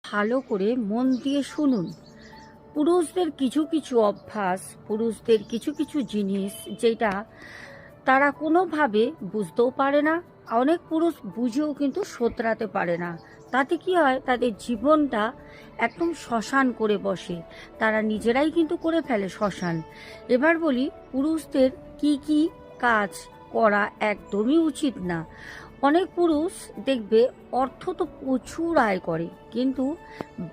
ভালো করে মন দিয়ে শুনুন। পুরুষদের কিছু কিছু অভ্যাস, পুরুষদের কিছু কিছু জিনিস যেটা তারা কোনোভাবে বুঝতেও পারে না, অনেক পুরুষ বুঝেও কিন্তু শোধরাতে পারে না। তাতে কি হয়, তাদের জীবনটা একদম শ্মশান করে বসে, তারা নিজেরাই কিন্তু করে ফেলে শ্মশান। এবার বলি, পুরুষদের কি কি কাজ করা একদমই উচিত না। অনেক পুরুষ দেখবে অর্থ তো প্রচুর আয় করে, কিন্তু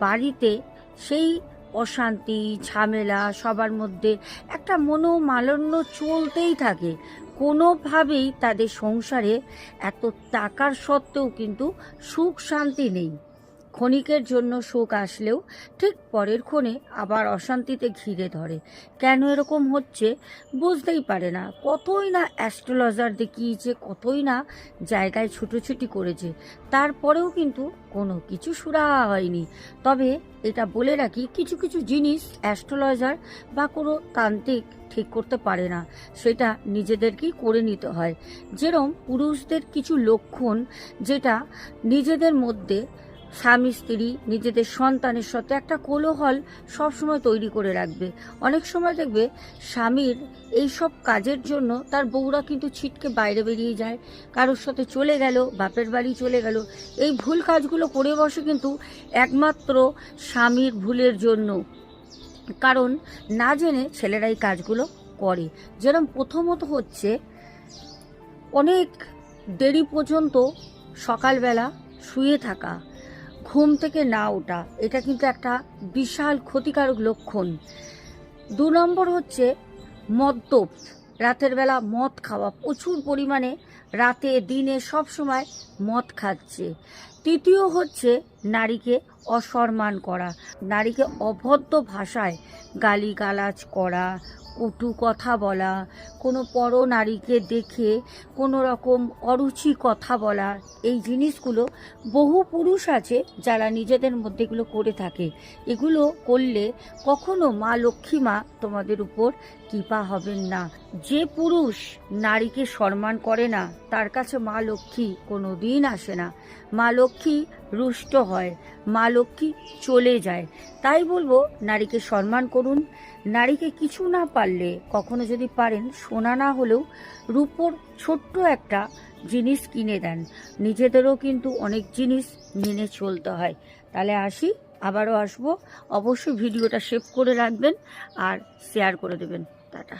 বাড়িতে সেই অশান্তি ঝামেলা, সবার মধ্যে একটা মনোমালিন্য চলতেই থাকে। কোনোভাবেই তাদের সংসারে এত টাকার সত্ত্বেও কিন্তু সুখ শান্তি নেই। ক্ষণিকের জন্য সুখ আসলেও ঠিক পরের ক্ষণে আবার অশান্তিতে ঘিরে ধরে। কেন এরকম হচ্ছে বুঝতেই পারে না। কতই না অ্যাস্ট্রোলজার দেখিয়েছে, কতই না জায়গায় ছুটোছুটি করেছে, তারপরেও কিন্তু কোনো কিছু সুরাহা হয়নি। তবে এটা বলে রাখি, কিছু কিছু জিনিস অ্যাস্ট্রোলজার বা কোনো তান্ত্রিক ঠিক করতে পারে না, সেটা নিজেদেরকেই করে নিতে হয়। যেরকম পুরুষদের কিছু লক্ষণ, যেটা নিজেদের মধ্যে স্বামী স্ত্রী নিজেদের সন্তানের সাথে একটা কোলাহল সবসময় তৈরি করে রাখবে। অনেক সময় দেখবে স্বামীর এই সব কাজের জন্য তার বউরা কিন্তু ছিটকে বাইরে বেরিয়ে যায়, কারোর সাথে চলে গেল, বাপের বাড়ি চলে গেল। এই ভুল কাজগুলো করে বসে কিন্তু একমাত্র স্বামীর ভুলের জন্য, কারণ না জেনে ছেলেরা এই কাজগুলো করে। যেরকম প্রথমত হচ্ছে, অনেক দেরি পর্যন্ত সকালবেলা শুয়ে থাকা, ঘুম থেকে না ওঠা, এটা কিন্তু একটা বিশাল ক্ষতিকারক লক্ষণ। 2 নম্বর হচ্ছে মদ্যপ, রাতের বেলা মদ খাওয়া, প্রচুর পরিমাণে রাতে দিনে সব সময় মদ খাচ্ছে। তৃতীয় হচ্ছে নারীকে অসম্মান করা, নারীকে অভদ্র ভাষায় গালিগালাজ করা, কটু কথা বলা, কোনো পর নারীকে দেখে কোনো রকম অরুচি কথা বলা। এই জিনিসগুলো বহু পুরুষ আছে যারা নিজেদের মধ্যে এগুলো করে থাকে। এগুলো করলে কখনো মা লক্ষ্মী মা তোমাদের উপর কৃপা হবেন না। যে পুরুষ নারীকে সম্মান করে না, তার কাছে মা লক্ষ্মী কোনো দিন আসে না। মা লক্ষ্মী রুষ্ট হয়, মা লক্ষ্মী চলে যায়। তাই বলবো, নারীকে সম্মান করুন। নারীকে কিছু না পারলে, কখনো যদি পারেন সোনা না হলেও রূপোর ছোট্ট একটা জিনিস কিনে দেন। নিজেদেরও কিন্তু অনেক জিনিস মেনে চলতে হয়। তাহলে আসি, আবারও আসবো। অবশ্যই ভিডিওটা সেভ করে রাখবেন আর শেয়ার করে দেবেন। টাটা।